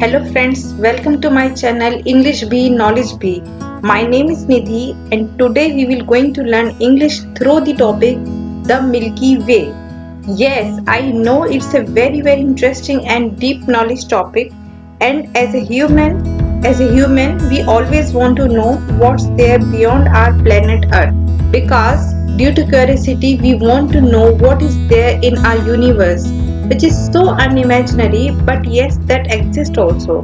Hello friends, welcome to my channel English Bee Knowledge Bee. My name is Nidhi and today we will going to learn English through the topic the Milky Way. Yes, I know it's a very interesting and deep knowledge topic, and as a human we always want to know what's there beyond our planet Earth, because due to curiosity we want to know what is there in our universe, which is so unimaginary, but yes, that exists also.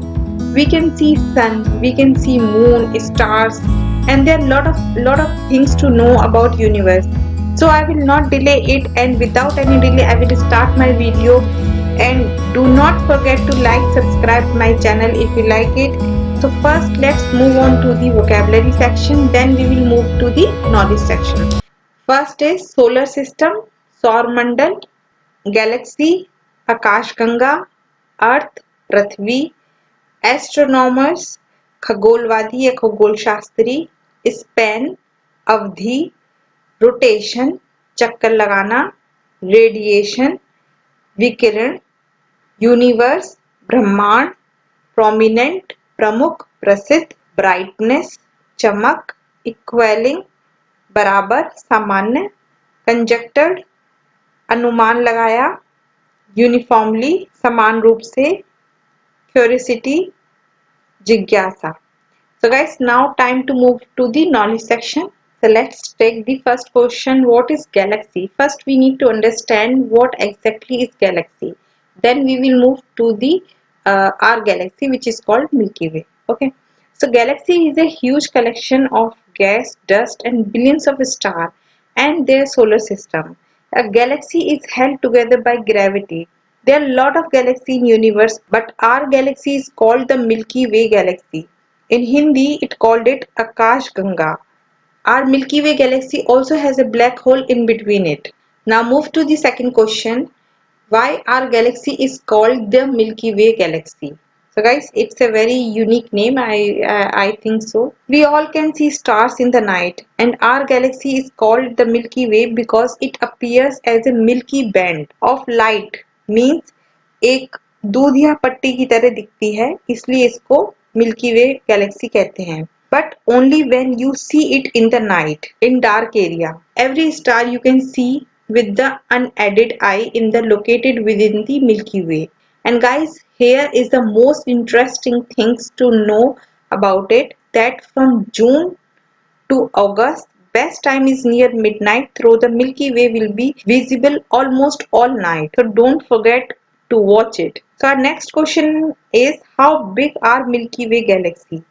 We can see sun, we can see moon, stars, and there are lot of things to know about universe. So I will not delay it, and without any delay I will start my video. And do not forget to like, subscribe my channel if you like it. So first let's move on to the vocabulary section, then we will move to the knowledge section. First is solar system, Saur Mandal, galaxy, Akashganga, Earth, Prithvi, astronomers, खगोलवादी या खगोल Shastri, span, अवधि, rotation, चक्कर लगाना, radiation, विकिरण, universe, ब्रह्मांड, prominent, प्रमुख, प्रसिद्ध, brightness, चमक, इक्वेलिंग, बराबर, सामान्य, कंजक्टेड, अनुमान लगाया, यूनिफॉर्मली, समान रूप से, क्यूरियोसिटी, जिज्ञासा. So guys, now time to move to the knowledge section. So let's take the first question. What is galaxy? First we need to understand what exactly is galaxy. Then we will move to the our galaxy, which is called Milky Way. Okay. So galaxy is a huge collection of gas, dust and billions of stars and their solar system. A galaxy is held together by gravity. There are a lot of galaxies in universe, but our galaxy is called the Milky Way galaxy. In Hindi, it called it Akash Ganga. Our Milky Way galaxy also has a black hole in between it. Now move to the second question. Why our galaxy is called the Milky Way galaxy? So guys, it's a very unique name. I think so. We all can see stars in the night, and our galaxy is called the Milky Way because it appears as a milky band of light. Means एक दूधिया पट्टी की तरह दिखती है, इसलिए इसको milky वे Galaxy कहते हैं. But only when you see it in the night, in dark area. Every star you can see with the unaided eye in the located within the Milky Way. And guys, here is the most interesting things to know about it, that from June to August, best time is near midnight, through the Milky Way will be visible almost all night. So don't forget to watch it. So our next question is, how big are Milky Way galaxy?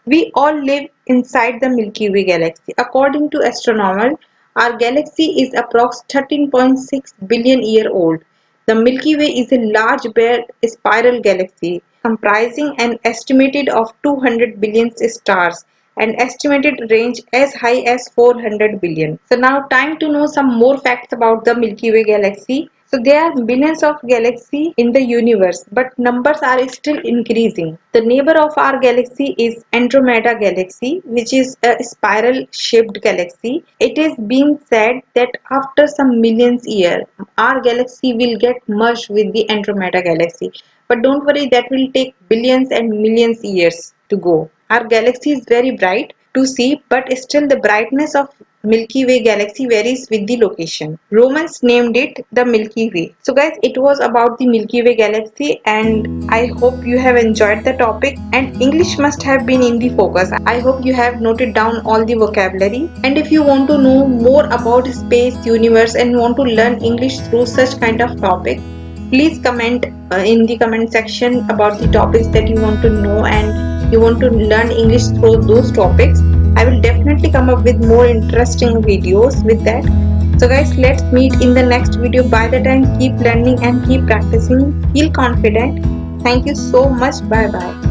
We all live inside the Milky Way galaxy. According to astronomers, our galaxy is approx 13.6 billion year old. The Milky Way is a large bare spiral galaxy comprising an estimated of 200 billion stars and estimated range as high as 400 billion. So now time to know some more facts about the Milky Way galaxy. So there are billions of galaxies in the universe, but numbers are still increasing. The neighbor of our galaxy is Andromeda galaxy, which is a spiral shaped galaxy. It is being said that after some millions years, our galaxy will get merged with the Andromeda galaxy. But don't worry, that will take billions and millions years to go. Our galaxy is very bright to see, but still the brightness of Milky Way galaxy varies with the location. Romans named it the Milky Way. So guys, it was about the Milky Way galaxy, and I hope you have enjoyed the topic, and English must have been in the focus. I hope you have noted down all the vocabulary, and if you want to know more about space, universe and want to learn English through such kind of topic, please comment in the comment section about the topics that you want to know and you want to learn English through those topics. I will definitely come up with more interesting videos with that. So guys, let's meet in the next video. By the time, keep learning and keep practicing. Feel confident. Thank you so much. Bye bye.